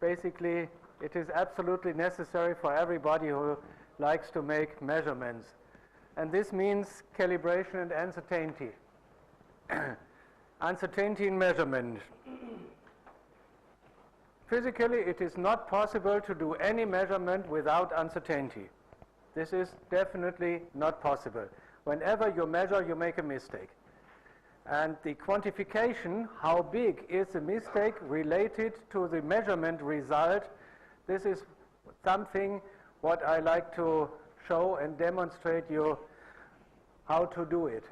basically it is absolutely necessary for everybody who likes to make measurements. And this means calibration and uncertainty. Uncertainty in measurement. Physically, it is not possible to do any measurement without uncertainty. This is definitely not possible. Whenever you measure, you make a mistake. And the quantification, how big is the mistake related to the measurement result, this is something what I like to show and demonstrate you how to do it.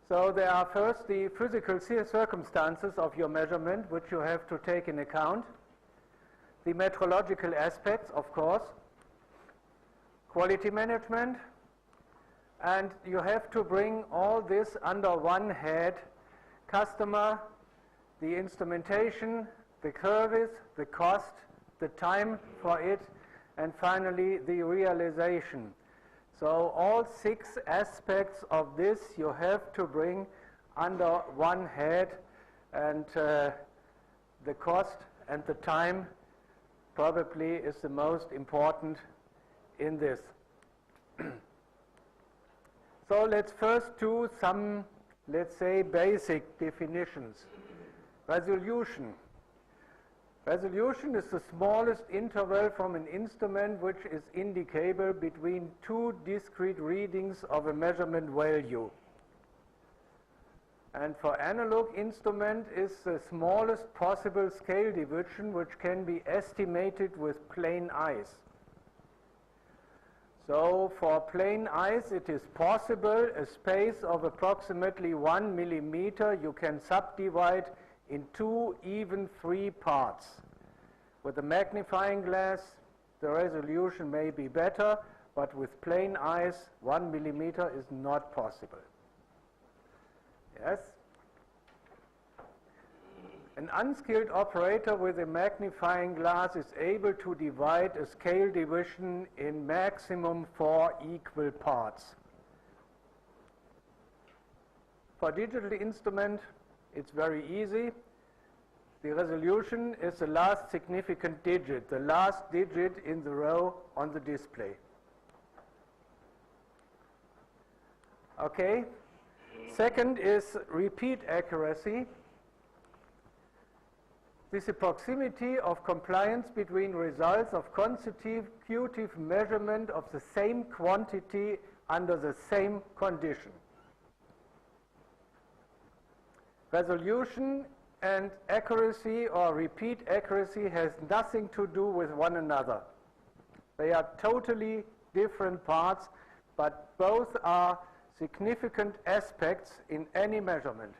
So there are first the physical circumstances of your measurement, which you have to take in account. The metrological aspects, of course. Quality management. And you have to bring all this under one head: customer, the instrumentation, the service, the cost, the time for it, and finally the realization. So all 6 aspects of this you have to bring under one head, and the cost and the time probably is the most important in this. So let's first do some, let's say, basic definitions. Resolution. Resolution is the smallest interval from an instrument which is indicable between 2 discrete readings of a measurement value. And for analog instrument is the smallest possible scale division which can be estimated with plain eyes. So for plain eyes it is possible a space of approximately 1 millimeter you can subdivide in 2 even 3 parts. With a magnifying glass the resolution may be better, but with plain eyes 1 millimeter is not possible. Yes? An unskilled operator with a magnifying glass is able to divide a scale division in maximum 4 equal parts. For digital instrument, it's very easy. The resolution is the last significant digit, the last digit in the row on the display. Okay. Second is repeat accuracy. This is the proximity of compliance between results of consecutive measurement of the same quantity under the same condition. Resolution and accuracy or repeat accuracy has nothing to do with one another. They are totally different parts, but both are significant aspects in any measurement.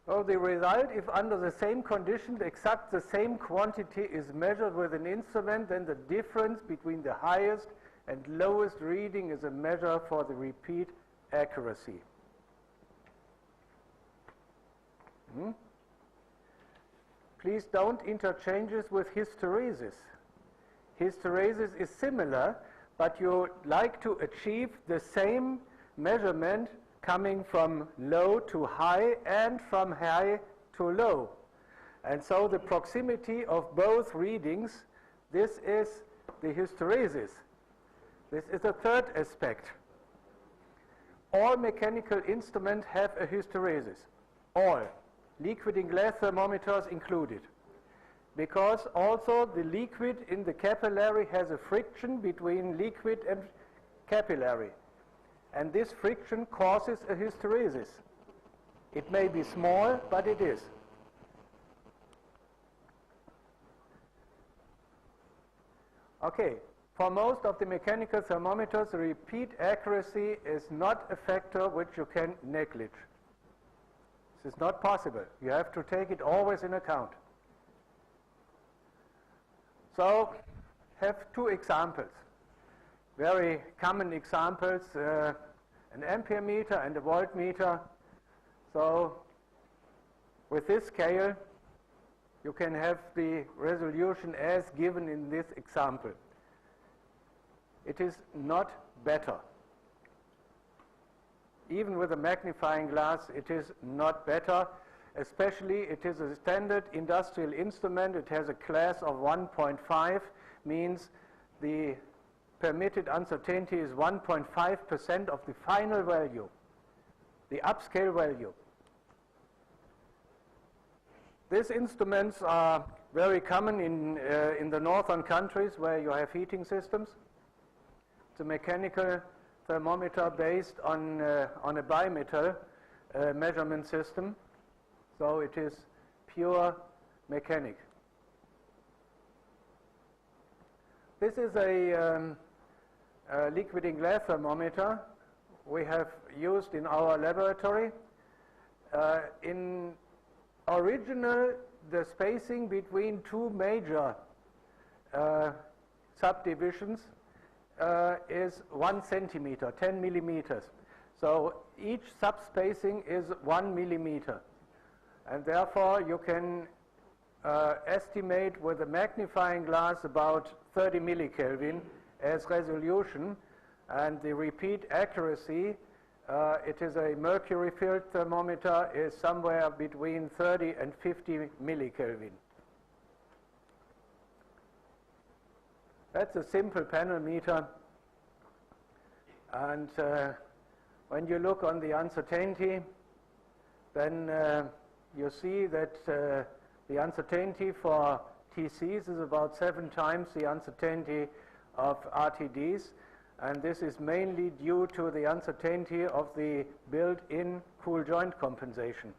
So the result, if under the same conditions exact the same quantity is measured with an instrument, then the difference between the highest and lowest reading is a measure for the repeat accuracy. Please don't interchange this with hysteresis. Hysteresis is similar, but you like to achieve the same measurement coming from low to high and from high to low. And so the proximity of both readings, this is the hysteresis. This is the third aspect. All mechanical instruments have a hysteresis. All. Liquid in glass thermometers included. Because also the liquid in the capillary has a friction between liquid and capillary. And this friction causes a hysteresis. It may be small, but it is. Okay, for most of the mechanical thermometers, the repeat accuracy is not a factor which you can neglect. This is not possible. You have to take it always in account. So, have 2 examples. Very common examples, an ampere meter and a voltmeter. So with this scale, you can have the resolution as given in this example. It is not better. Even with a magnifying glass, it is not better. Especially, it is a standard industrial instrument. It has a class of 1.5, means the permitted uncertainty is 1.5% of the final value, the upscale value. These instruments are very common in the northern countries where you have heating systems. It's a mechanical thermometer based on a bimetal measurement system. So it is pure mechanic. This is a liquid in glass thermometer we have used in our laboratory. In original, the spacing between two major subdivisions is 1 centimeter, 10 millimeters. So each subspacing is 1 millimeter. And therefore, you can estimate with a magnifying glass about 30 millikelvin as resolution. And the repeat accuracy, it is a mercury-filled thermometer, is somewhere between 30 and 50 millikelvin. That's a simple panel meter. And when you look on the uncertainty, then you see that the uncertainty for TCs is about 7 times the uncertainty of RTDs. And this is mainly due to the uncertainty of the built-in cool joint compensation.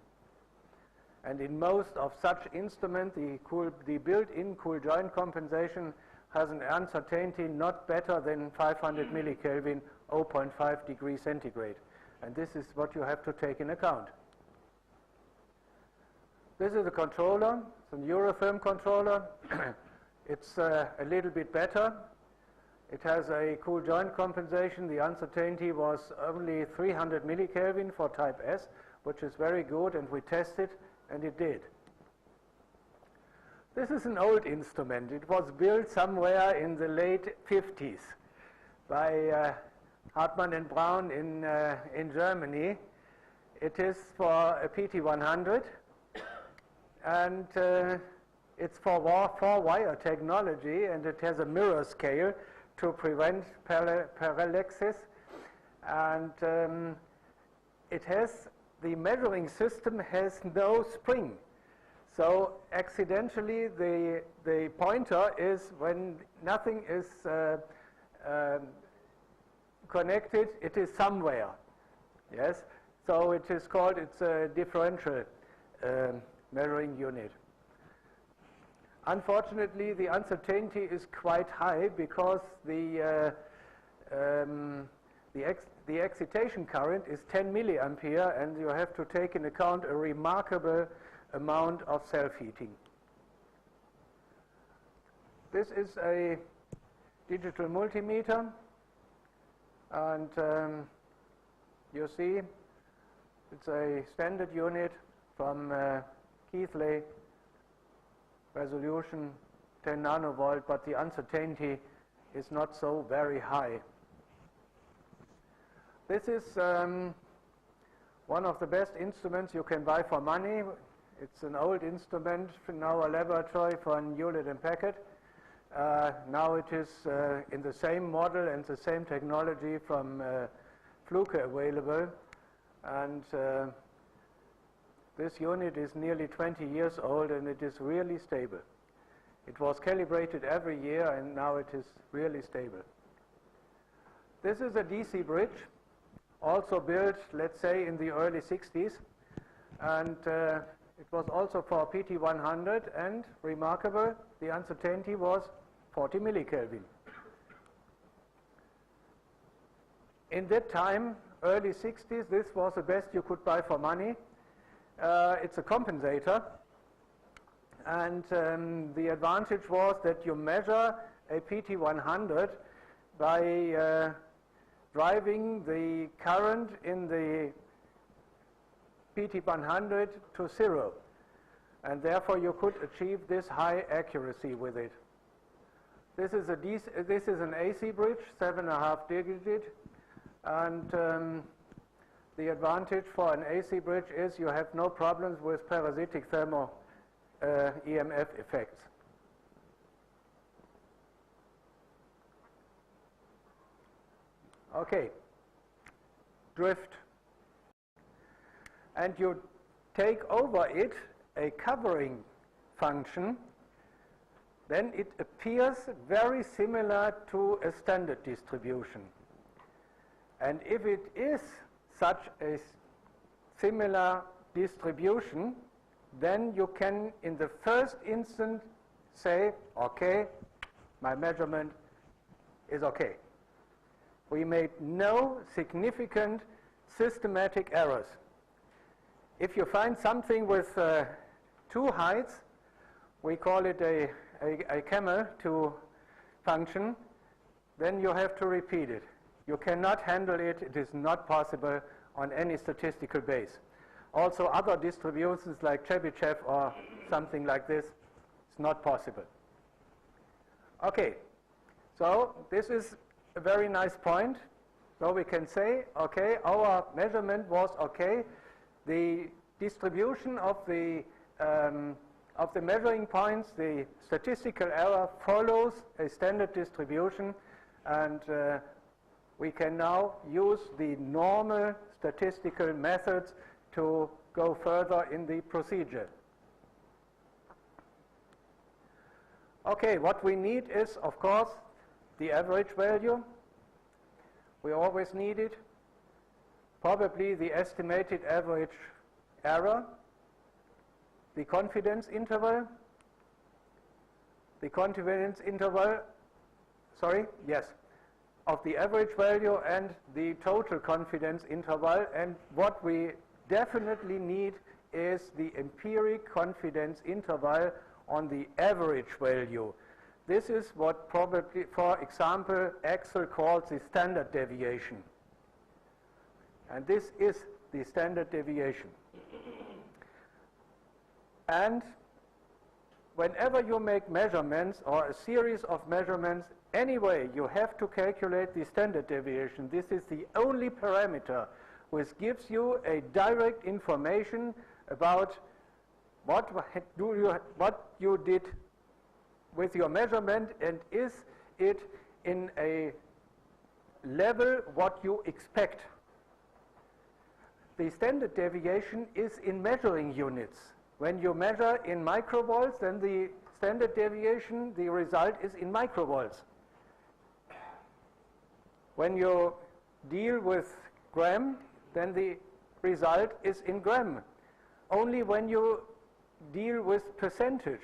And in most of such instruments, the built-in cool joint compensation has an uncertainty not better than 500 millikelvin, 0.5 degrees centigrade. And this is what you have to take in account. This is a controller. It's an Eurotherm controller. It's a little bit better. It has a cool joint compensation. The uncertainty was only 300 millikelvin for type S, which is very good, and we tested, and it did. This is an old instrument. It was built somewhere in the late 50s by Hartmann and Braun in Germany. It is for a PT100, and it's for four-wire technology, and it has a mirror scale to prevent parallaxis, and the measuring system has no spring. So accidentally the pointer is, when nothing is connected, it is somewhere. Yes, so it is called, it's a differential measuring unit. Unfortunately, the uncertainty is quite high because the excitation current is 10 milliampere, and you have to take into account a remarkable amount of self-heating. This is a digital multimeter, and you see it's a standard unit from Keithley, resolution 10 nanovolt, but the uncertainty is not so very high. This is one of the best instruments you can buy for money. It's an old instrument in our laboratory for Hewlett and Packard. Now it is in the same model and the same technology from Fluke available, and this unit is nearly 20 years old, and it is really stable. It was calibrated every year, and now it is really stable. This is a DC bridge, also built, let's say, in the early 60s, and it was also for PT100, and remarkable, the uncertainty was 40 millikelvin. In that time, early 60s, this was the best you could buy for money. It's a compensator, and the advantage was that you measure a PT100 by driving the current in the PT100 to 0, and therefore you could achieve this high accuracy with it. This is an AC bridge, 7.5 digit, and the advantage for an AC bridge is you have no problems with parasitic thermal EMF effects. Okay, drift. And you take over it a covering function, then it appears very similar to a standard distribution. And if it is such a similar distribution, then you can, in the first instant, say, okay, my measurement is okay. We made no significant systematic errors. If you find something with two heights, we call it a camel 2 function, then you have to repeat it. You cannot handle it. It is not possible on any statistical base. Also, other distributions like Chebyshev or something like this, it's not possible. Okay, so this is a very nice point. So we can say, okay, our measurement was okay. The distribution of the measuring points, the statistical error follows a standard distribution, and we can now use the normal statistical methods to go further in the procedure. Okay, what we need is, of course, the average value. We always need it. Probably the estimated average error, the confidence interval, of the average value and the total confidence interval. And what we definitely need is the empiric confidence interval on the average value. This is what probably, for example, Axel calls the standard deviation. And this is the standard deviation. And whenever you make measurements or a series of measurements, anyway, you have to calculate the standard deviation. This is the only parameter which gives you a direct information about what you did with your measurement, and is it in a level what you expect. The standard deviation is in measuring units. When you measure in microvolts, then the standard deviation, the result is in microvolts. When you deal with gram, then the result is in gram. Only when you deal with percentage,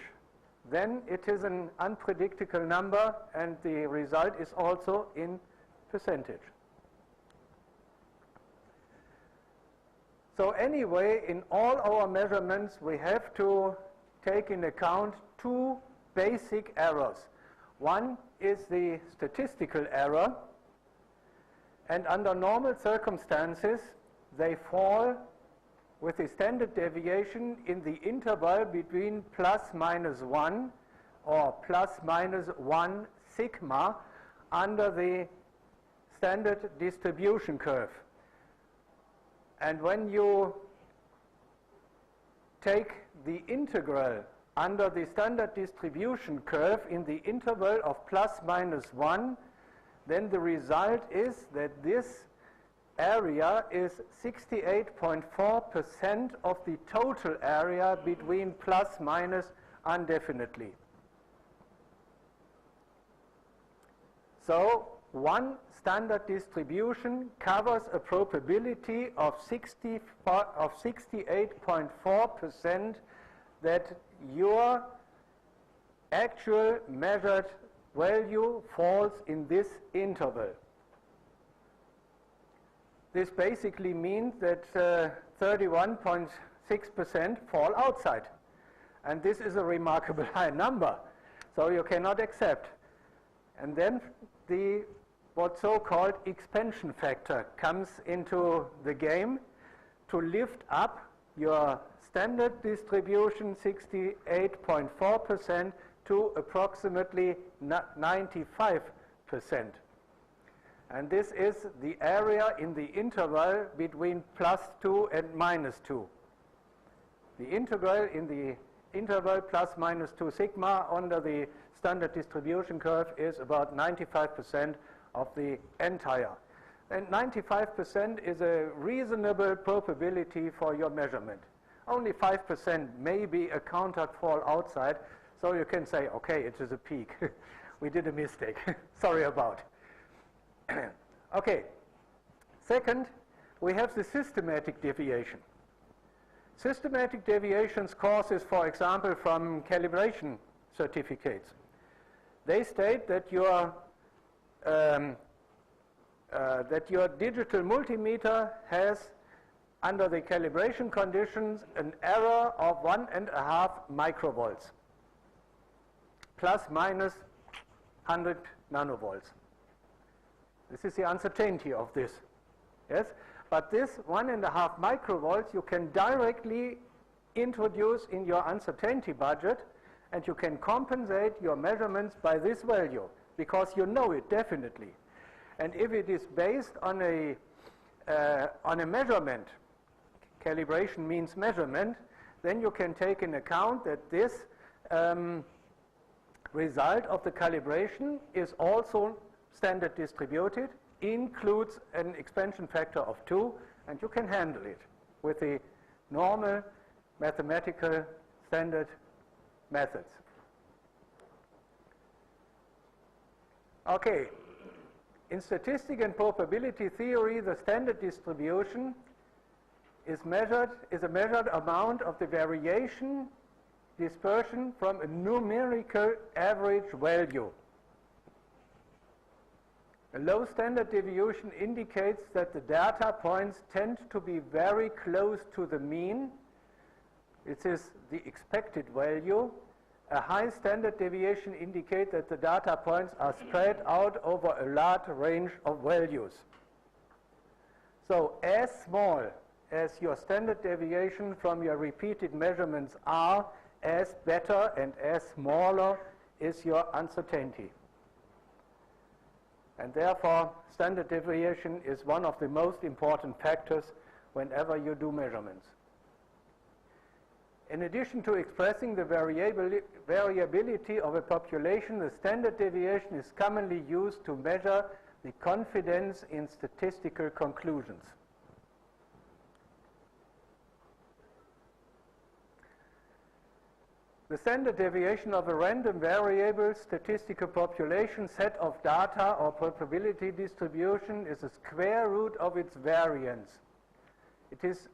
then it is an unpredictable number, and the result is also in percentage. So anyway, in all our measurements, we have to take in account two basic errors. One is the statistical error, and under normal circumstances, they fall with the standard deviation in the interval between plus minus 1 or plus minus 1 sigma under the standard distribution curve. And when you take the integral under the standard distribution curve in the interval of plus minus 1, then the result is that this area is 68.4% of the total area between plus minus indefinitely. So one standard distribution covers a probability of 68.4% that your actual measured value falls in this interval. This basically means that 31.6% fall outside. And this is a remarkably high number, so you cannot accept. And then the what's so-called expansion factor comes into the game to lift up your standard distribution 68.4% to approximately 95%. And this is the area in the interval between +2 and -2. The integral in the interval +-2 sigma under the standard distribution curve is about 95% of the entire. And 95% is a reasonable probability for your measurement. Only 5% may be a countered fall outside, so you can say, okay, it is a peak. We did a mistake. Sorry about. Okay. Second, we have the systematic deviation. Systematic deviations causes, for example, from calibration certificates. They state that your digital multimeter has, under the calibration conditions, an error of 1.5 microvolts, ±100 nanovolts. This is the uncertainty of this. Yes? But this 1.5 microvolts you can directly introduce in your uncertainty budget, and you can compensate your measurements by this value because you know it definitely. And if it is based on a measurement, calibration means measurement, then you can take into account that this result of the calibration is also standard distributed, includes an expansion factor of 2, and you can handle it with the normal mathematical standard methods. Okay. In statistics and probability theory, the standard distribution is a measured amount of the variation dispersion from a numerical average value. A low standard deviation indicates that the data points tend to be very close to the mean. It is the expected value. A high standard deviation indicates that the data points are spread out over a large range of values. So as small as your standard deviation from your repeated measurements are, as better and as smaller is your uncertainty. And therefore, standard deviation is one of the most important factors whenever you do measurements. In addition to expressing the variability of a population, the standard deviation is commonly used to measure the confidence in statistical conclusions. The standard deviation of a random variable statistical population set of data or probability distribution is the square root of its variance. It is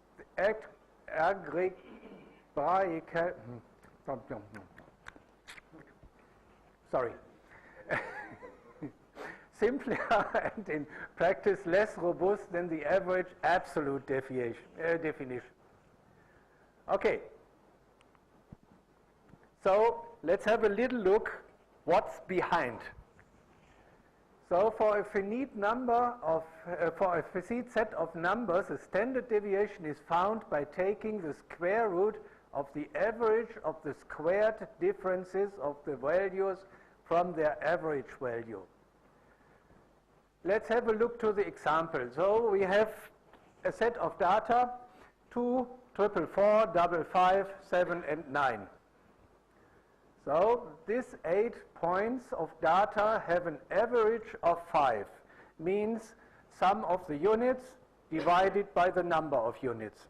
simpler and in practice less robust than the average absolute definition. Okay. So let's have a little look what's behind. So for a finite number of, for a finite set of numbers, a standard deviation is found by taking the square root of the average of the squared differences of the values from their average value. Let's have a look to the example. So we have a set of data, 2, 4, 4, 5, 5, 7, and 9. So these 8 points of data have an average of 5, means sum of the units divided by the number of units.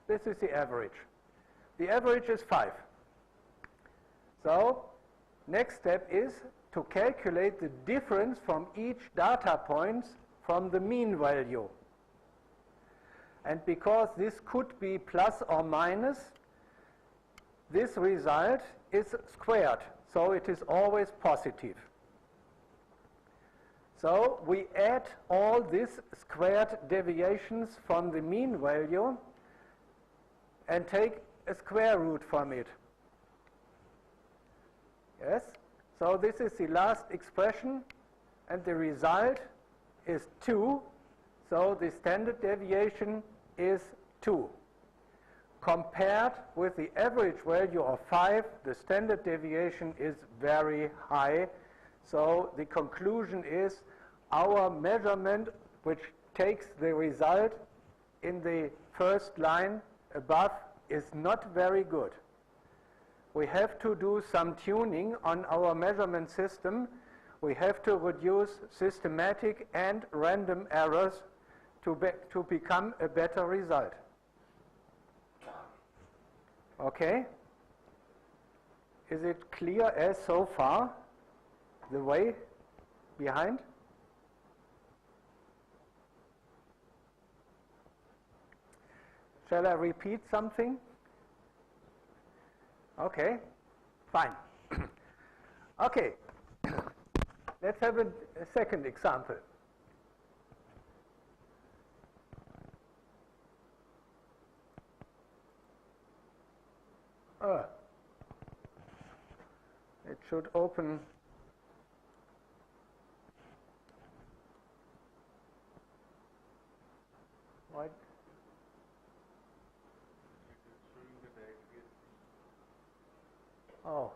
This is the average. The average is 5. So next step is to calculate the difference from each data point from the mean value. And because this could be plus or minus, this result is squared, so it is always positive. So we add all these squared deviations from the mean value and take a square root from it. Yes? So this is the last expression, and the result is 2. So the standard deviation is 2. Compared with the average value of 5, the standard deviation is very high. So the conclusion is our measurement, which takes the result in the first line above, is not very good. We have to do some tuning on our measurement system. We have to reduce systematic and random errors to become a better result. Okay? Is it clear as so far, the way behind? Shall I repeat something? Okay, fine. Okay, let's have a second example. It should open. What? Oh.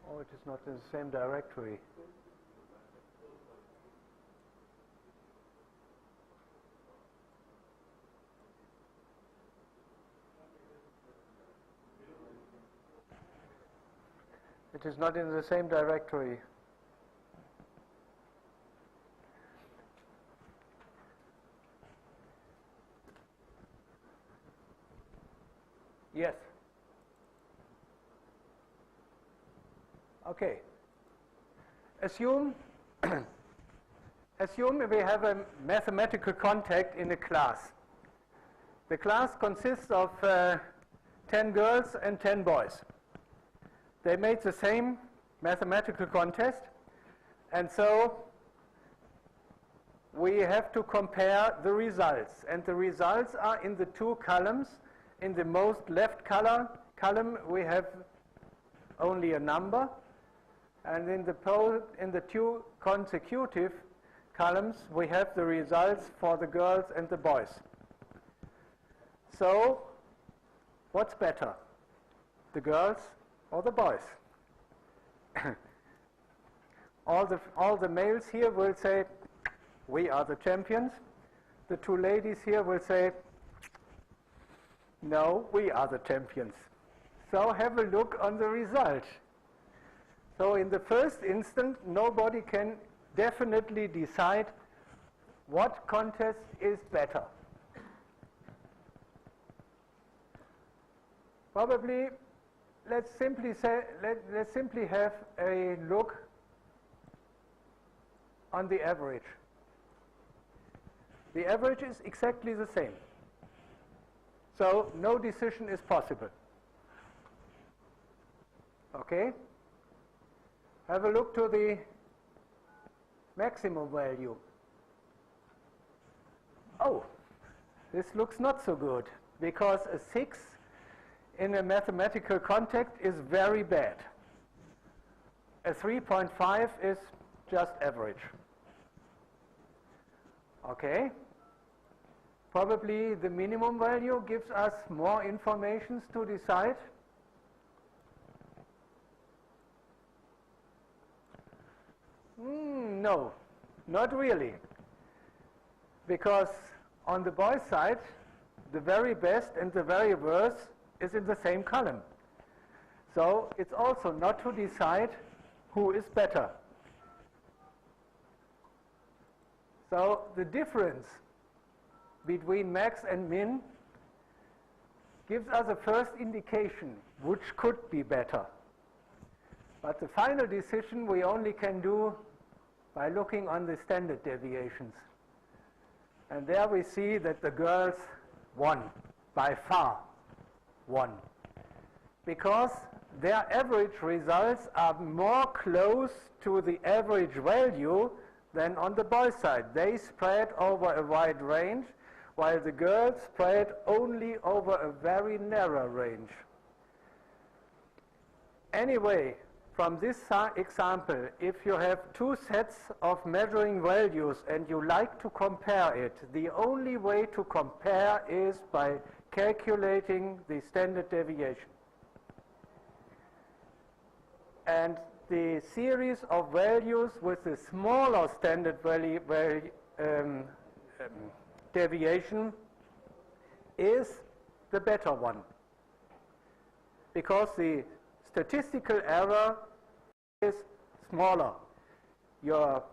Oh, it is not in the same directory. It is not in the same directory. Yes. Okay. Assume we have a mathematical contact in a class. The class consists of 10 girls and 10 boys. They made the same mathematical contest, and so we have to compare the results. And the results are in the two columns. In the most left column we have only a number, and in the two consecutive columns we have the results for the girls and the boys. So what's better, the girls or the boys? all the males here will say, we are the champions. The two ladies here will say, no, we are the champions. So have a look on the result. So in the first instance, nobody can definitely decide what contest is better. Probably, let's simply have a look on the average. The average is exactly the same. So no decision is possible. Okay? Have a look to the maximum value. Oh, this looks not so good, because a 6 in a mathematical contact is very bad. A 3.5 is just average. Okay? Probably the minimum value gives us more information to decide. No, not really. Because on the boys' side, the very best and the very worst is in the same column. So it's also not to decide who is better. So the difference between max and min gives us a first indication which could be better. But the final decision we only can do by looking on the standard deviations. And there we see that the girls won, by far won, because their average results are more close to the average value than on the boys' side. They spread over a wide range, while the girls spread only over a very narrow range. Anyway, from this example, if you have two sets of measuring values and you like to compare it, the only way to compare is by calculating the standard deviation. And the series of values with the smaller standard deviation is the better one, because the statistical error is smaller. Your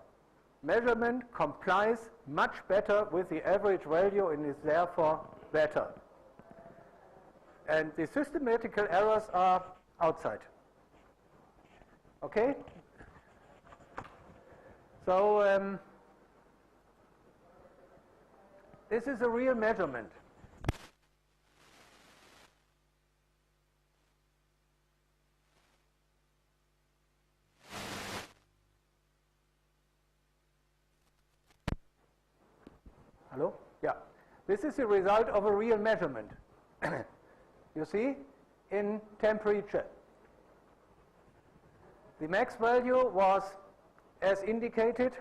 measurement complies much better with the average value and is therefore better. And the systematical errors are outside. Okay? So this is a real measurement. Hello? Yeah. This is the result of a real measurement. You see, in temperature. The max value was, as indicated,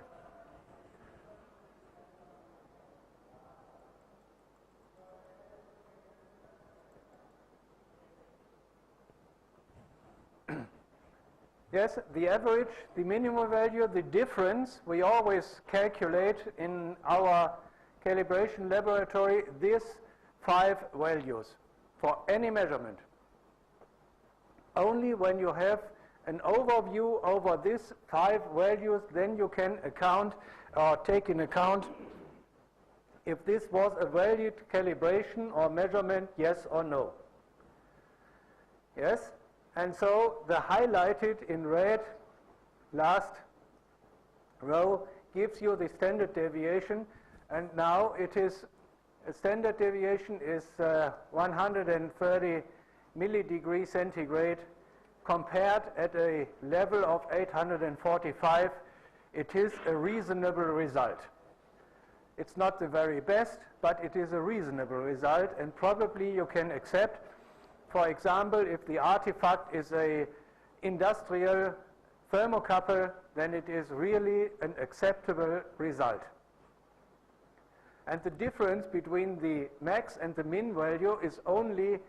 yes, the average, the minimum value, the difference, we always calculate in our calibration laboratory these 5 values for any measurement. Only when you have an overview over these 5 values, then you can account or take in account if this was a valid calibration or measurement, yes or no. Yes? And so the highlighted in red last row gives you the standard deviation, and now it is a standard deviation is 130 millidegree centigrade compared at a level of 845. It is a reasonable result. It's not the very best, but it is a reasonable result, and probably you can accept, for example, if the artifact is a industrial thermocouple, then it is really an acceptable result. And the difference between the max and the min value is only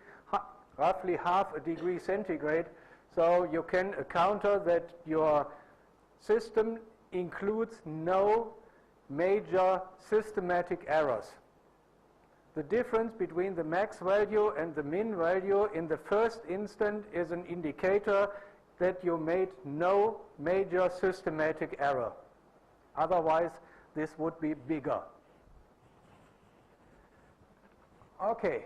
roughly half a degree centigrade, so you can counter that your system includes no major systematic errors. The difference between the max value and the min value in the first instant is an indicator that you made no major systematic error. Otherwise, this would be bigger. Okay.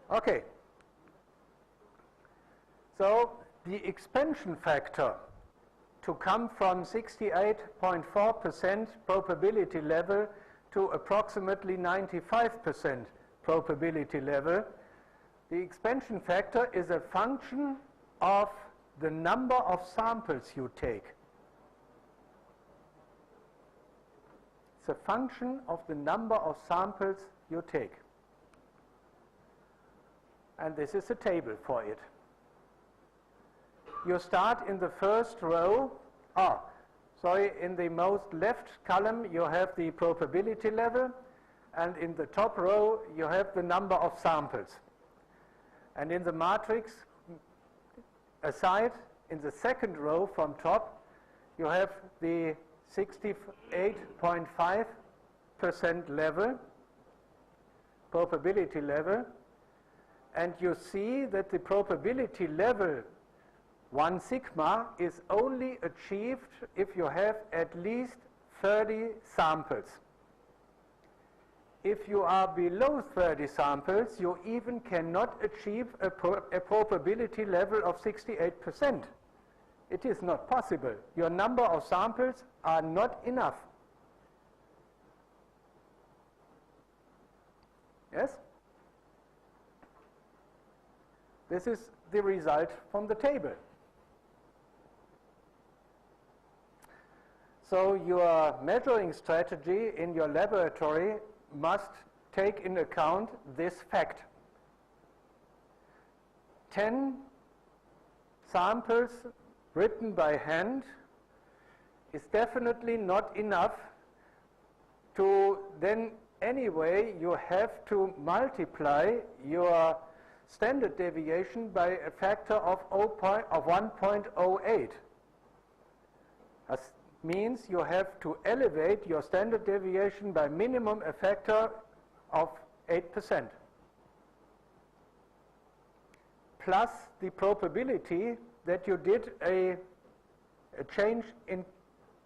Okay. So the expansion factor to come from 68.4% probability level to approximately 95% probability level, the expansion factor is a function of the number of samples you take. It's a function of the number of samples you take. And this is a table for it. You start in the first row. In the most left column you have the probability level, and in the top row you have the number of samples. And in the matrix aside, in the second row from top, you have the 68.5% level, probability level, and you see that the probability level 1 sigma is only achieved if you have at least 30 samples. If you are below 30 samples, you even cannot achieve a probability level of 68%. It is not possible. Your number of samples are not enough. Yes? This is the result from the table. So your measuring strategy in your laboratory must take into account this fact. 10 samples written by hand is definitely not enough to then anyway you have to multiply your standard deviation by a factor of 1.08. That means you have to elevate your standard deviation by minimum a factor of 8%. Plus the probability that you did a change in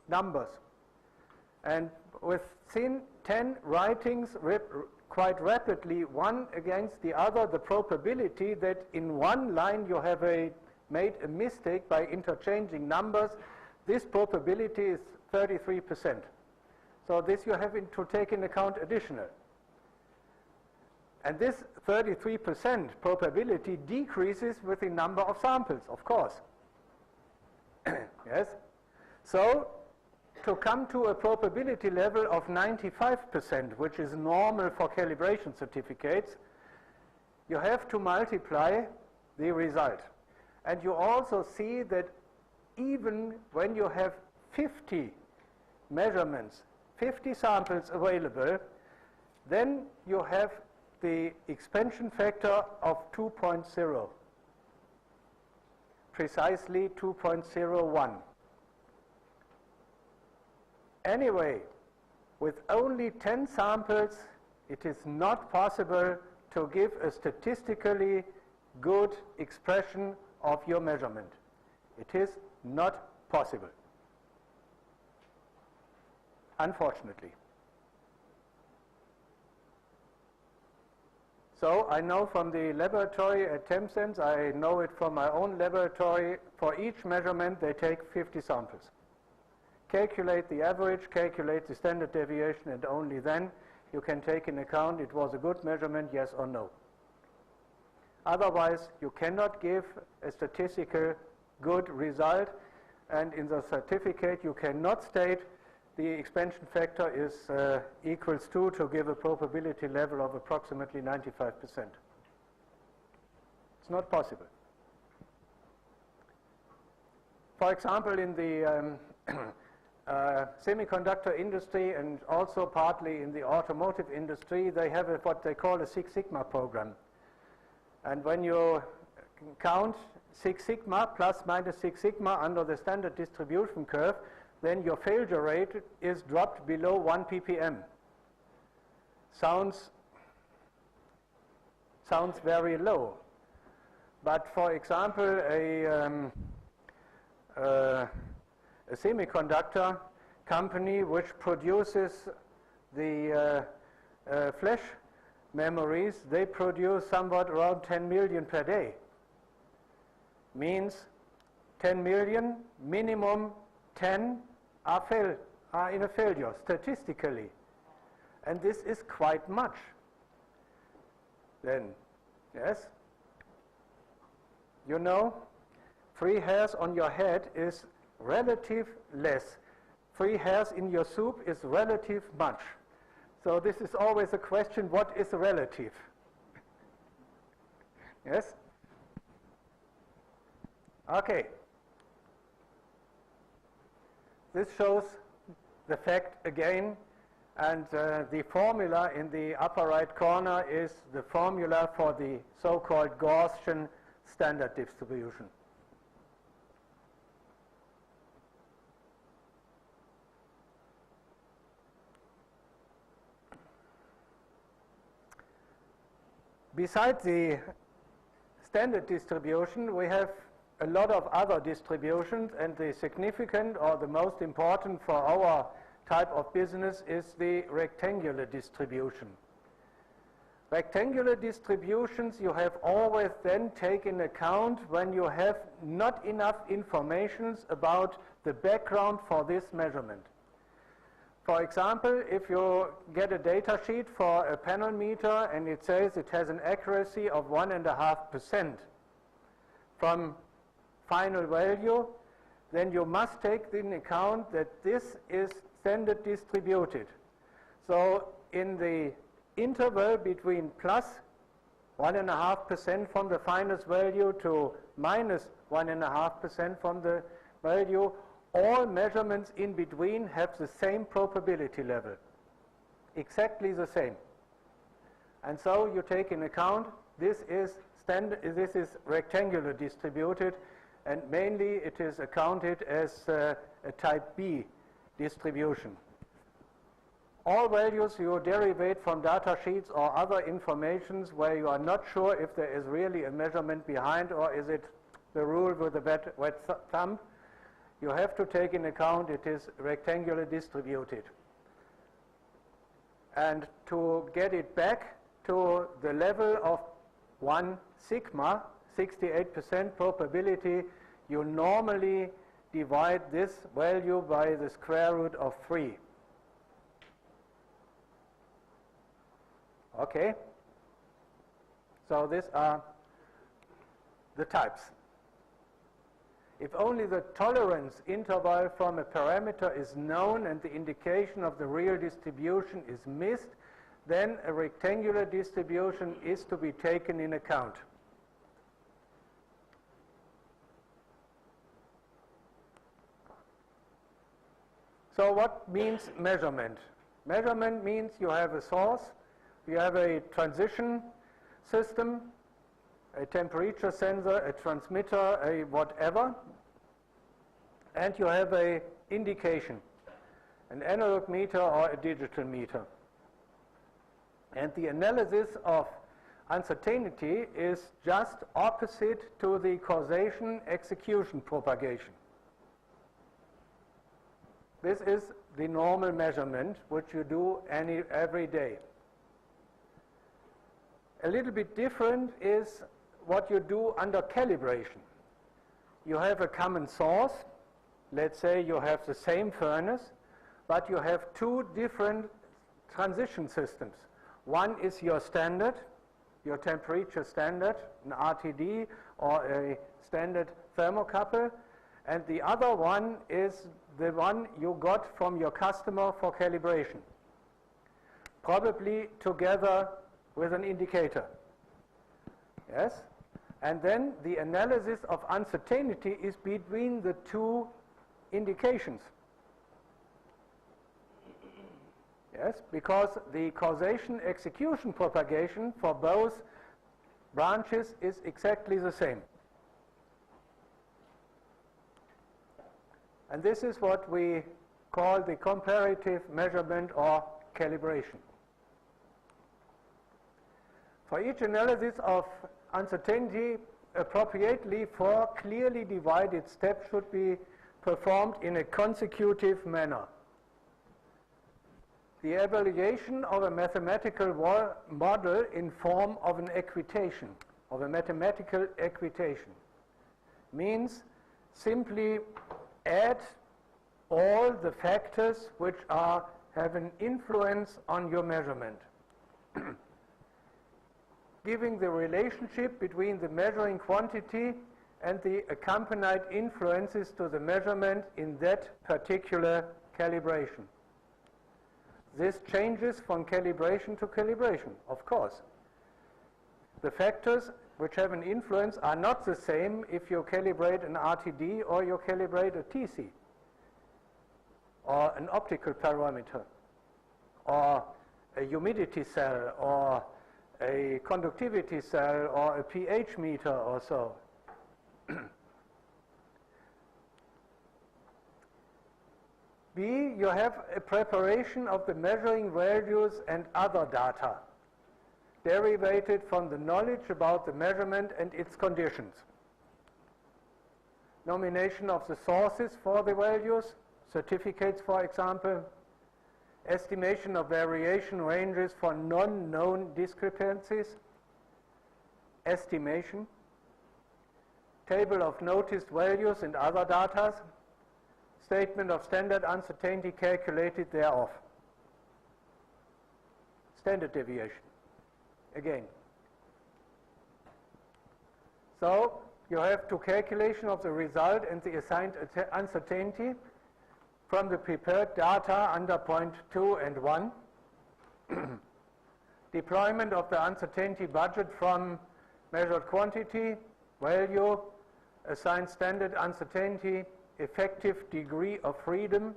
numbers. And within 10 writings quite rapidly, one against the other, the probability that in one line you have made a mistake by interchanging numbers, this probability is 33%. So this you have to take into account additional. And this 33% probability decreases with the number of samples, of course. Yes? So to come to a probability level of 95%, which is normal for calibration certificates, you have to multiply the result. And you also see that even when you have 50 measurements, 50 samples available, then you have the expansion factor of 2.0, precisely 2.01. Anyway, with only 10 samples, it is not possible to give a statistically good expression of your measurement. It is not possible, unfortunately. So I know from the laboratory at Tempsens, I know it from my own laboratory, for each measurement they take 50 samples. Calculate the average, calculate the standard deviation, and only then you can take into account it was a good measurement, yes or no. Otherwise, you cannot give a statistical good result, and in the certificate you cannot state the expansion factor is equals 2 to give a probability level of approximately 95%. It's not possible. For example, in the semiconductor industry and also partly in the automotive industry, they have what they call a Six Sigma program. And when you count 6 sigma plus minus 6 sigma under the standard distribution curve, then your failure rate is dropped below 1 ppm. Sounds very low. But for example, a semiconductor company which produces the flash memories, they produce somewhat around 10 million per day. Means 10 million, minimum 10 are in a failure statistically. And this is quite much. Then, yes? You know, 3 hairs on your head is relative less. 3 hairs in your soup is relative much. So this is always a question, what is relative? Yes? Okay. This shows the fact again, and the formula in the upper right corner is the formula for the so-called Gaussian standard distribution. Besides the standard distribution, we have a lot of other distributions, and the significant or the most important for our type of business is the rectangular distribution. Rectangular distributions you have always then taken account when you have not enough information about the background for this measurement. For example, if you get a data sheet for a panel meter and it says it has an accuracy of 1.5% from final value, then you must take into account that this is standard distributed. So in the interval between plus 1.5% from the finest value to minus 1.5% from the value, all measurements in between have the same probability level, exactly the same. And so you take into account this is rectangular distributed, and mainly it is accounted as a type B distribution. All values you derivate from data sheets or other informations where you are not sure if there is really a measurement behind or is it the rule with a wet thumb, you have to take into account it is rectangular distributed. And to get it back to the level of 1 sigma, 68% probability, you normally divide this value by the square root of 3. Okay? So these are the types. If only the tolerance interval from a parameter is known and the indication of the real distribution is missed, then a rectangular distribution is to be taken in account. So what means measurement? Measurement means you have a source, you have a transition system, a temperature sensor, a transmitter, a whatever, and you have an indication, an analog meter or a digital meter. And the analysis of uncertainty is just opposite to the causation execution propagation. This is the normal measurement which you do every day. A little bit different is what you do under calibration. You have a common source. Let's say you have the same furnace, but you have two different transition systems. One is your standard, your temperature standard, an RTD or a standard thermocouple, and the other one is the one you got from your customer for calibration, probably together with an indicator. Yes? And then the analysis of uncertainty is between the two indications. Yes, because the causation execution propagation for both branches is exactly the same. And this is what we call the comparative measurement or calibration. For each analysis of uncertainty, appropriately 4 clearly divided steps should be performed in a consecutive manner. The evaluation of a mathematical model in form of an equation, of a mathematical equation, means simply add all the factors which have an influence on your measurement, giving the relationship between the measuring quantity and the accompanied influences to the measurement in that particular calibration. This changes from calibration to calibration, of course. The factors which have an influence are not the same if you calibrate an RTD or you calibrate a TC, or an optical parameter, or a humidity cell, or a conductivity cell, or a pH meter or so. B, you have a preparation of the measuring values and other data derivated from the knowledge about the measurement and its conditions. Nomination of the sources for the values, certificates for example, estimation of variation ranges for non-known discrepancies, estimation, table of noticed values and other data, statement of standard uncertainty calculated thereof. Standard deviation, again. So you have to calculation of the result and the assigned uncertainty from the prepared data under point 2 and 1. Deployment of the uncertainty budget from measured quantity, value, assigned standard uncertainty, effective degree of freedom,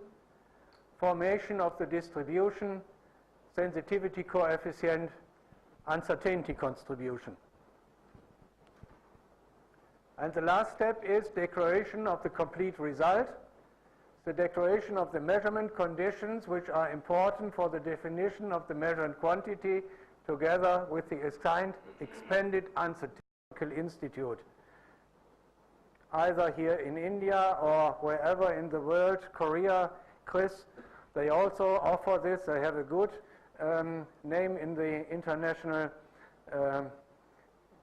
formation of the distribution, sensitivity coefficient, uncertainty contribution. And the last step is declaration of the complete result, the declaration of the measurement conditions which are important for the definition of the measured quantity together with the assigned expended uncertainty institute. Either here in India or wherever in the world, Korea, Chris, they also offer this. They have a good name in the international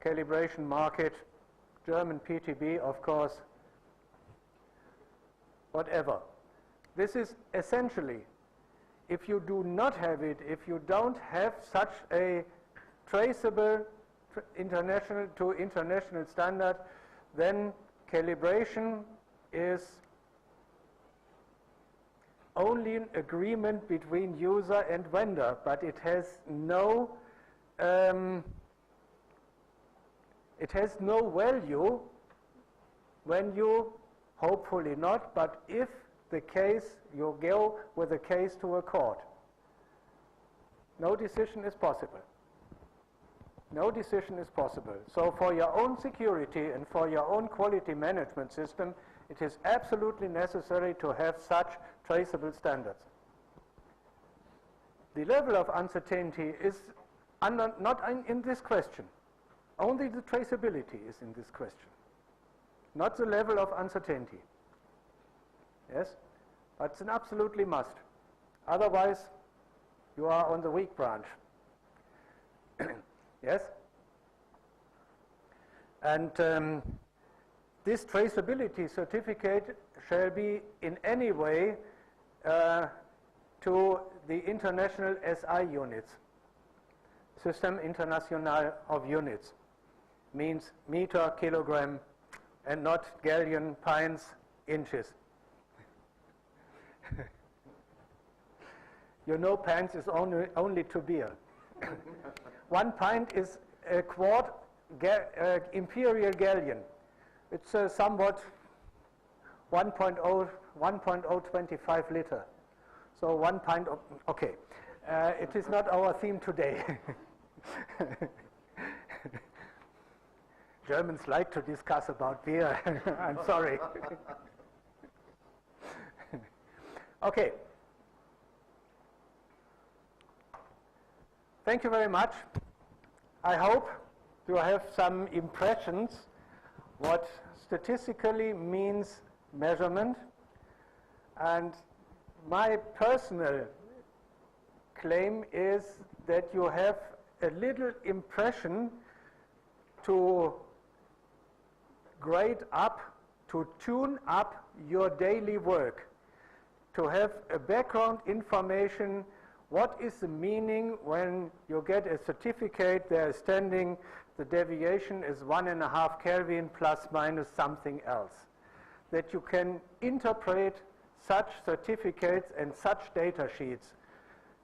calibration market. German PTB, of course, whatever. This is essentially, if you do not have it, if you don't have such a traceable international to international standard, then calibration is only an agreement between user and vendor, but it has no value when you, hopefully not, but if the case, you go with the case to a court. No decision is possible. No decision is possible. So for your own security and for your own quality management system, it is absolutely necessary to have such traceable standards. The level of uncertainty is not in this question. Only the traceability is in this question, not the level of uncertainty. Yes, but it's an absolutely must. Otherwise, you are on the weak branch. Yes? And this traceability certificate shall be in any way to the international SI units, System International of Units, means meter, kilogram, and not galleon, pints, inches. You know, pints is only to beer. 1 pint is a quart imperial galleon. It's somewhat 1.025 liter. So 1 pint of, okay. It is not our theme today. Germans like to discuss about beer. I'm sorry. Okay. Thank you very much. I hope you have some impressions what statistically means measurement. And my personal claim is that you have a little impression to grade up, to tune up your daily work, to have a background information. What is the meaning when you get a certificate there is standing the deviation is 1.5 Kelvin plus minus something else? That you can interpret such certificates and such data sheets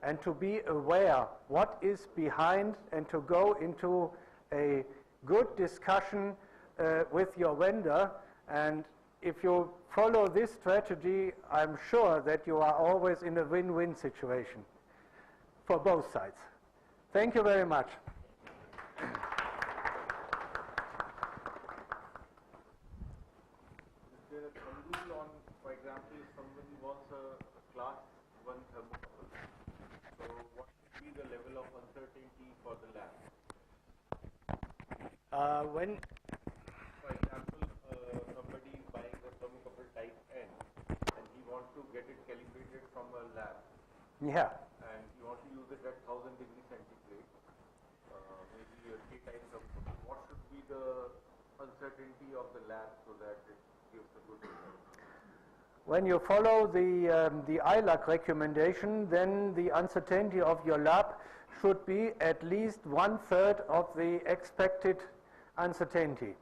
and to be aware what is behind and to go into a good discussion with your vendor. And if you follow this strategy, I'm sure that you are always in a win-win situation for both sides. Thank you very much. Is there a rule on, for example, if somebody wants a class 1 thermocouple, so what would be the level of uncertainty for the lab? For example, somebody is buying a thermocouple type N and he wants to get it calibrated from a lab. Yeah. And you want to use it at 1000 degrees centigrade, maybe a K-type thermocouple. What should be the uncertainty of the lab so that it gives a good result? When you follow the ILAC recommendation, then the uncertainty of your lab should be at least 1/3 of the expected uncertainty.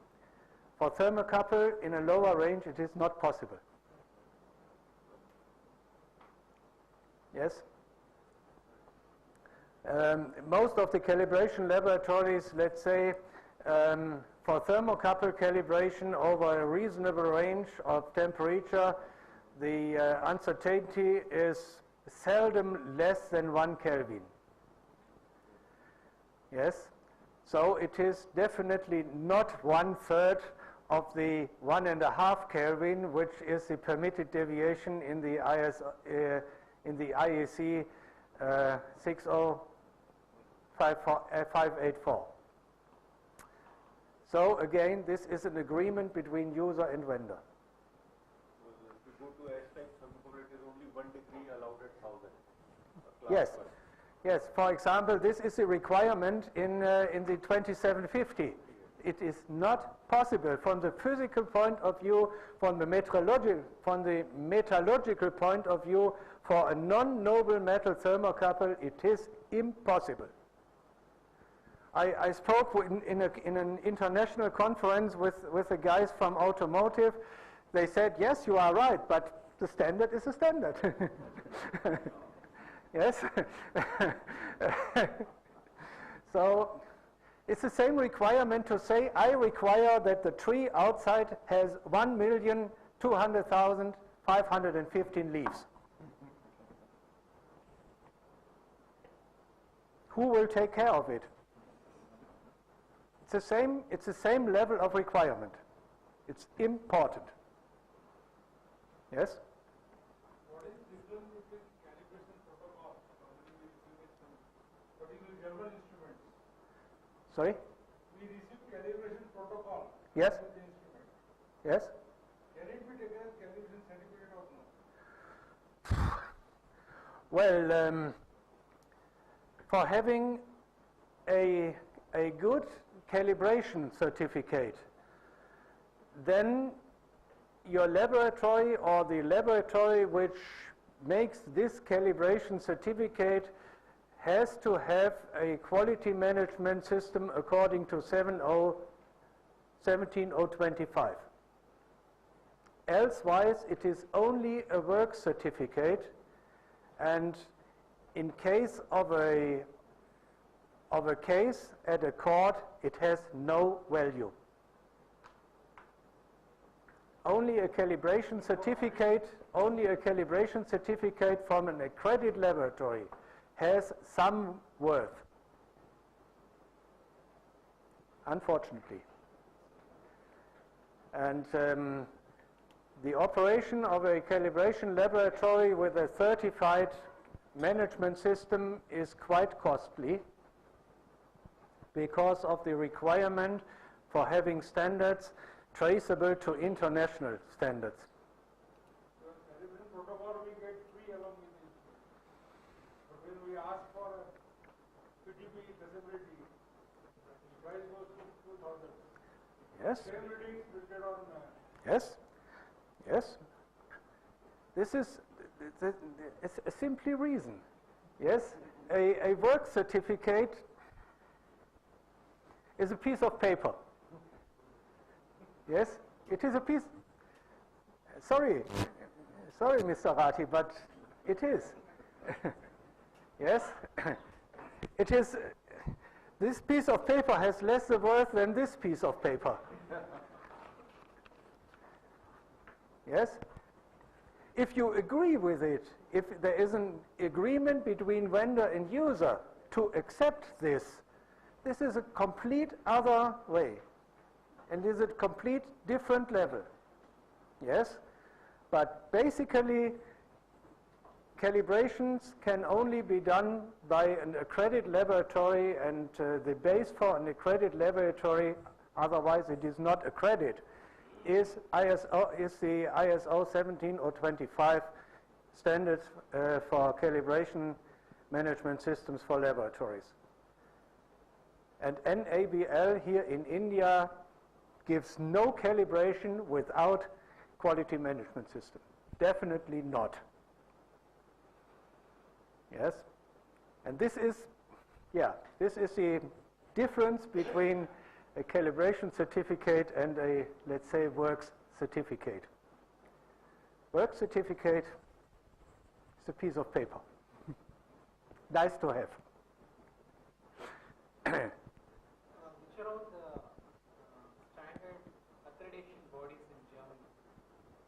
For thermocouple in a lower range, it is not possible. Yes? Most of the calibration laboratories, let's say, for thermocouple calibration over a reasonable range of temperature, the uncertainty is seldom less than 1 Kelvin. Yes? So it is definitely not 1/3 of the 1.5 Kelvin, which is the permitted deviation in the IEC 60584. So again, this is an agreement between user and vendor. If you go to S-type thermocouple, it is only 1 degree allowed at 1000. Yes. Yes, for example, this is a requirement in the 2750. It is not possible from the physical point of view, from the metallurgical point of view, for a non-noble metal thermocouple, it is impossible. I spoke in an international conference with the guys from automotive. They said, yes, you are right, but the standard is a standard. Yes? So it's the same requirement to say, I require that the tree outside has 1,200,515 leaves. Who will take care of it? It's the same level of requirement. It's important. Yes? What is the difference between calibration protocol when we receive it from particular German instruments? Sorry? We receive calibration protocol Yes. with the instrument. Yes? Can it be taken as calibration certificate or no? Well, for having a good calibration certificate, then your laboratory or the laboratory which makes this calibration certificate has to have a quality management system according to 17025. Elsewise, it is only a work certificate, and in case of a case at a court, it has no value. Only a calibration certificate from an accredited laboratory has some worth, unfortunately. And the operation of a calibration laboratory with a certified management system is quite costly because of the requirement for having standards traceable to international standards. The calibration protocol we get free along with the instrument. But when we ask for a PTP traceability, the price goes to 2,000. Yes? Same readings printed on. Yes? Yes? This is a simply reason. Yes? A work certificate is a piece of paper. Yes? It is a piece. Sorry, Mr. Ratti, but it is. Yes? It is. This piece of paper has less worth than this piece of paper. Yes? If you agree with it, if there is an agreement between vendor and user to accept this, this is a complete other way, and is a complete different level. Yes? But basically, calibrations can only be done by an accredited laboratory, and the base for an accredited laboratory, otherwise it is not accredited, is the ISO 17025 standards for calibration management systems for laboratories. And NABL here in India gives no calibration without quality management system. Definitely not. Yes? And this is the difference between a calibration certificate and a, let's say, works certificate. Work certificate is a piece of paper. Nice to have. Which are all the standard accreditation bodies in Germany?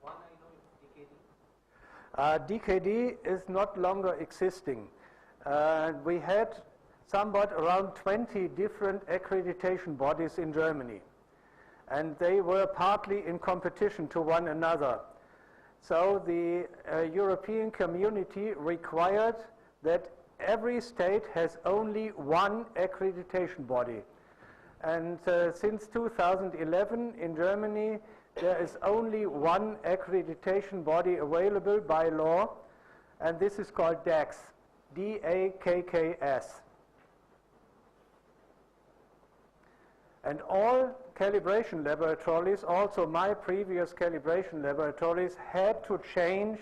One I know is DKD. DKD is not longer existing. We had somewhat around 20 different accreditation bodies in Germany, and they were partly in competition to one another. So the European community required that every state has only one accreditation body. And since 2011 in Germany, there is only one accreditation body available by law, and this is called DAKS, D-A-K-K-S. And all calibration laboratories, also my previous calibration laboratories, had to change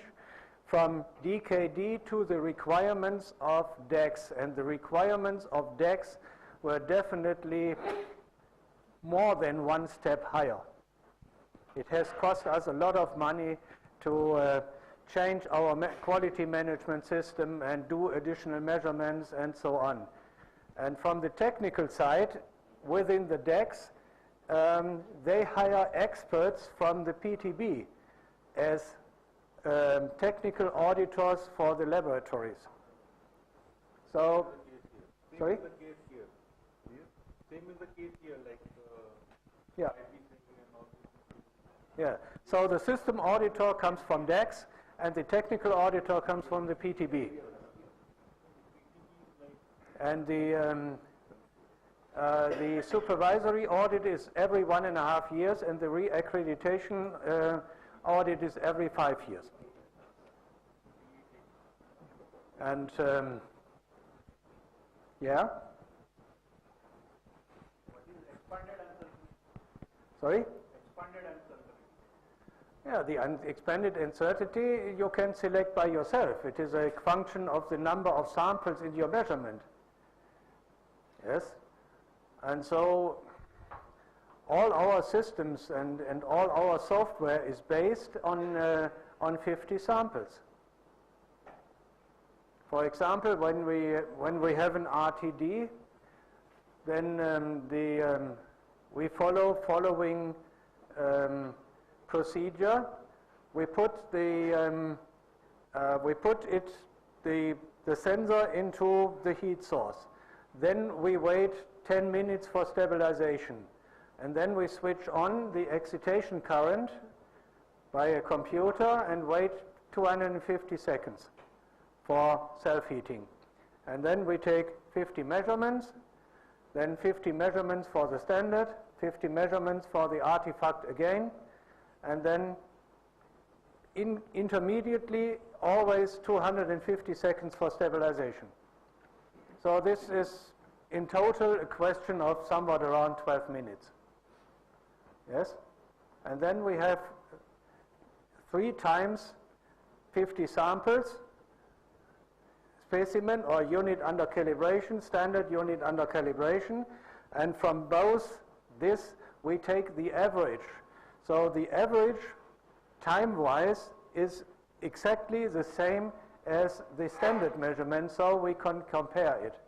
from DKD to the requirements of DAKS. And the requirements of DAKS were definitely more than one step higher. It has cost us a lot of money to change our quality management system and do additional measurements and so on. And from the technical side, within the DAKS, they hire experts from the PTB as technical auditors for the laboratories. So, sorry? Same is the case here, like yeah. IPC and all this. Yeah. So the system auditor comes from DAKS, and the technical auditor comes from the PTB. And the supervisory audit is every 1.5 years, and the re-accreditation audit is every 5 years. And yeah. What is expanded answer? Sorry? Expanded answer. Yeah, the expanded uncertainty you can select by yourself. It is a function of the number of samples in your measurement. Yes? And so all our systems and all our software is based on 50 samples. For example, when we have an RTD, then we following procedure. We put the sensor into the heat source. Then we wait 10 minutes for stabilization, and then we switch on the excitation current by a computer and wait 250 seconds for self-heating. And then we take 50 measurements, then 50 measurements for the standard, 50 measurements for the artifact again, and then intermediately always 250 seconds for stabilization. So this is in total a question of somewhat around 12 minutes. Yes? And then we have 3 times 50 samples, specimen or unit under calibration, standard unit under calibration, and from both this we take the average. So the average time-wise is exactly the same as the standard measurement, so we can compare it.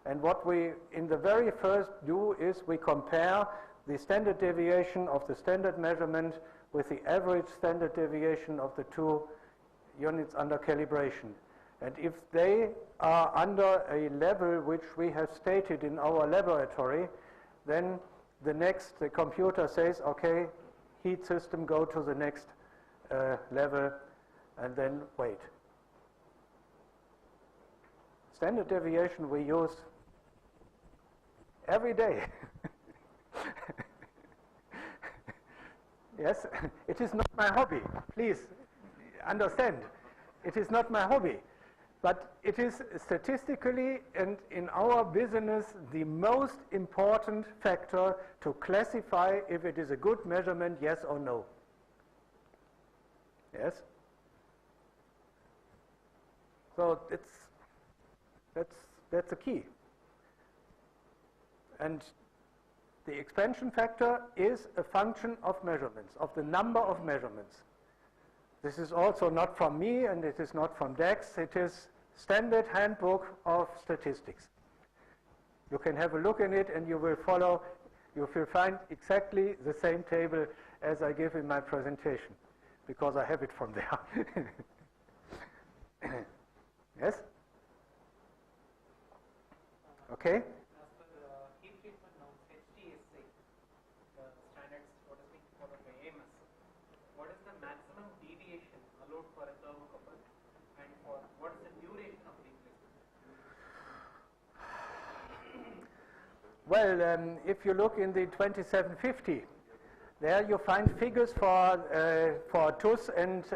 And what we in the very first do is we compare the standard deviation of the standard measurement with the average standard deviation of the 2 units under calibration. And if they are under a level which we have stated in our laboratory, then the computer says, okay, heat system, go to the next level, and then wait. Standard deviation we use every day. Yes, it is not my hobby. Please understand, it is not my hobby. But it is statistically and in our business the most important factor to classify if it is a good measurement, yes or no. Yes? So that's the key. And The expansion factor is a function of measurements, of the number of measurements. This is also not from me, and it is not from DAX. It is standard handbook of statistics. You can have a look in it, and you will find exactly the same table as I give in my presentation, because I have it from there. Yes? Okay? As per heat treatment norms, HTSA, the standards, what is being followed by AMS, what is the maximum deviation allowed for a thermocouple, and for what is the duration of replacement? Well, if you look in the 2750, there you find figures for TUS and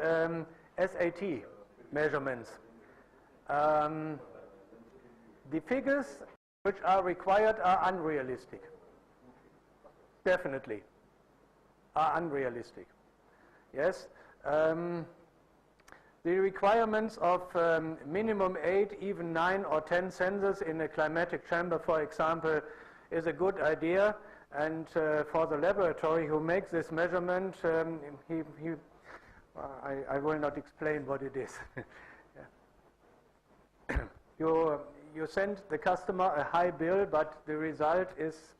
SAT measurements. The figures which are required are unrealistic. Definitely are unrealistic. Yes. The requirements of minimum 8, even 9 or 10 sensors in a climatic chamber, for example, is a good idea. And for the laboratory who makes this measurement, I will not explain what it is. You send the customer a high bill, but the result is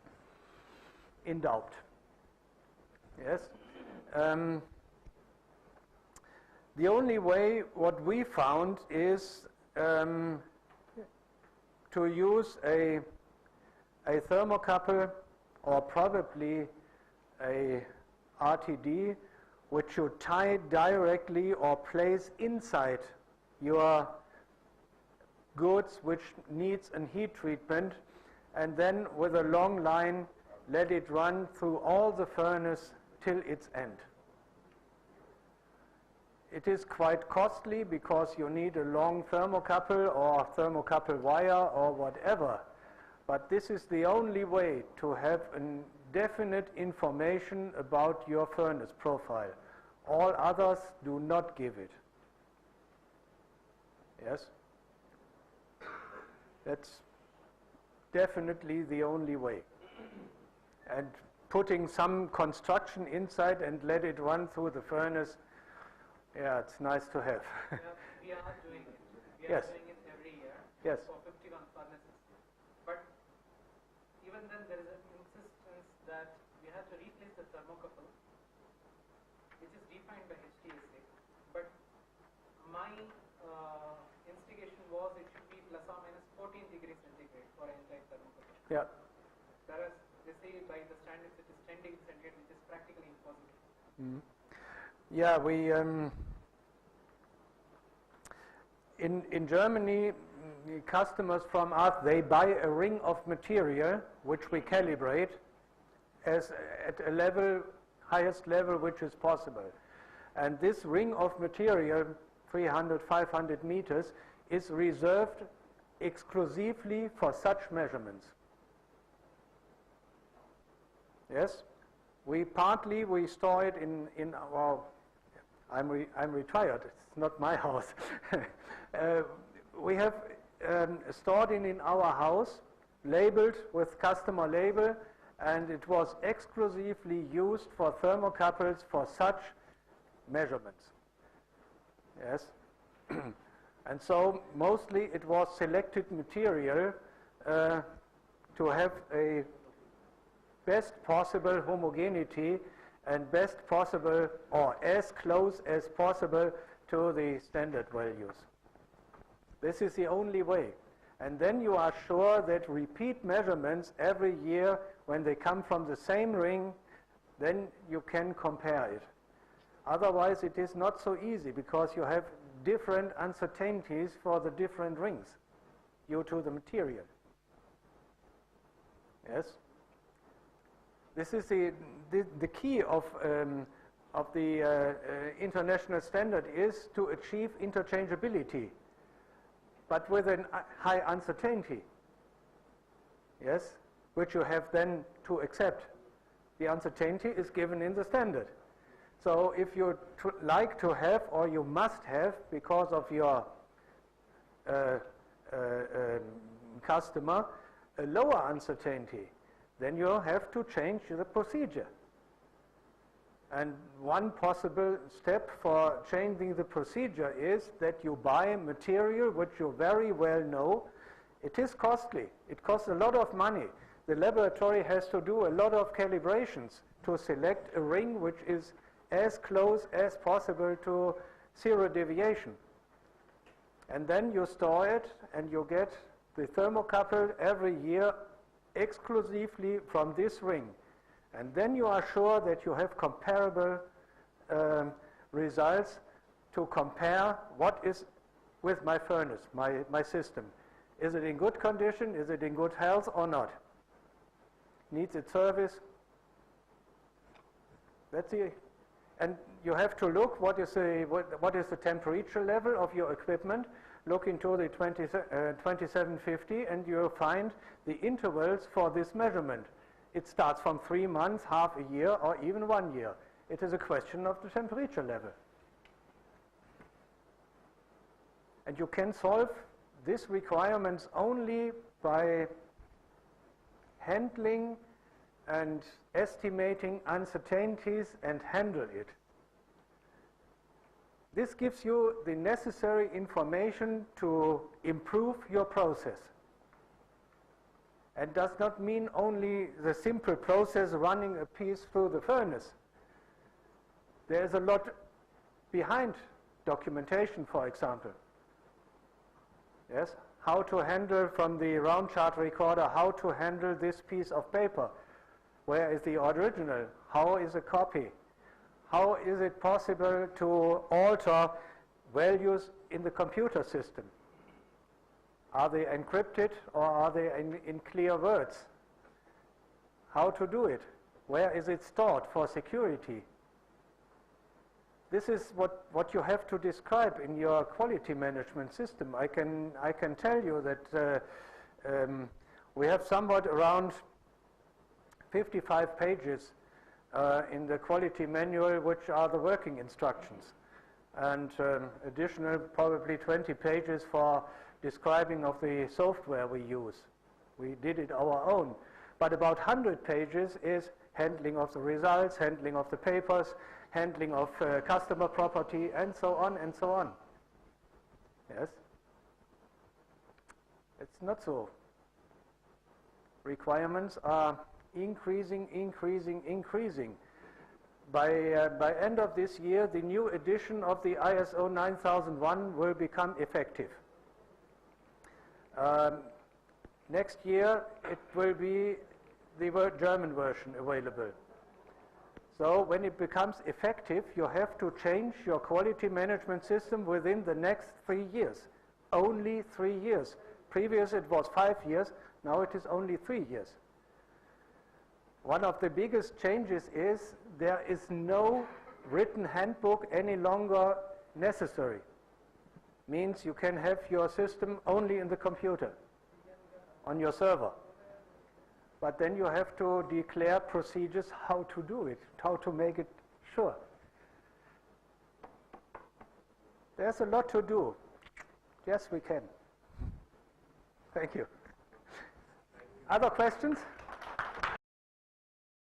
in doubt. Yes. The only way, what we found, is to use a thermocouple, or probably a RTD, which you tie directly or place inside your goods which needs a heat treatment, and then with a long line let it run through all the furnace till its end. It is quite costly because you need a long thermocouple or thermocouple wire or whatever, but this is the only way to have a definite information about your furnace profile. All others do not give it. Yes? That's definitely the only way. And putting some construction inside and let it run through the furnace, yeah, it's nice to have. We are doing it. We Yes. are doing it every year Yes. for 51 furnaces. But even then there is an insistence that we have to replace the thermocouple, which is defined by HTSA. But my instigation was it should be plus or minus 14 degrees centigrade for an entire thermocouple. Yeah. Whereas they say by the standards it is 10 degrees centigrade, which is practically impossible. Mm. Yeah, we in Germany, customers from us, they buy a ring of material which we calibrate as at a level, highest level which is possible. And this ring of material, 300, 500 meters, is reserved exclusively for such measurements. Yes? We store it in our, I'm retired, it's not my house. We have stored it in our house, labeled with customer label, and it was exclusively used for thermocouples for such measurements. Yes. And so mostly it was selected material to have a best possible homogeneity and best possible, or as close as possible, to the standard values. This is the only way. And then you are sure that repeat measurements every year, when they come from the same ring, then you can compare it. Otherwise it is not so easy, because you have different uncertainties for the different rings due to the material. Yes? This is the key of the international standard, is to achieve interchangeability, but with a high uncertainty. Yes? Which you have then to accept. The uncertainty is given in the standard. So if you like to have, or you must have, because of your customer, a lower uncertainty, then you have to change the procedure. And one possible step for changing the procedure is that you buy material which you very well know. It is costly. It costs a lot of money. The laboratory has to do a lot of calibrations to select a ring which is as close as possible to zero deviation. And then you store it and you get the thermocouple every year exclusively from this ring. And then you are sure that you have comparable results to compare what is with my furnace, my system. Is it in good condition? Is it in good health or not? Needs its service? That's it. And you have to look what is the temperature level of your equipment. Look into the 2750 and you'll find the intervals for this measurement. It starts from 3 months, half a year, or even 1 year. It is a question of the temperature level. And you can solve these requirements only by handling and estimating uncertainties and handle it. This gives you the necessary information to improve your process. And does not mean only the simple process running a piece through the furnace. There is a lot behind documentation, for example. Yes, how to handle from the round chart recorder, how to handle this piece of paper. Where is the original? How is a copy? How is it possible to alter values in the computer system? Are they encrypted or are they in clear words? How to do it? Where is it stored for security? This is what you have to describe in your quality management system. I can tell you that we have somewhat around 55 pages in the quality manual, which are the working instructions, and additional probably 20 pages for describing of the software we use. We did it our own. But about 100 pages is handling of the results, handling of the papers, handling of customer property, and so on and so on. Yes? It's not so. Requirements are increasing, increasing, increasing. By end of this year, the new edition of the ISO 9001 will become effective. Next year, it will be the German version available. So when it becomes effective, you have to change your quality management system within the next 3 years. Only 3 years. Previous it was 5 years, now it is only 3 years. One of the biggest changes is there is no written handbook any longer necessary. Means you can have your system only in the computer, on your server. But then you have to declare procedures how to do it, how to make it sure. There's a lot to do. Yes, we can. Thank you. Other questions?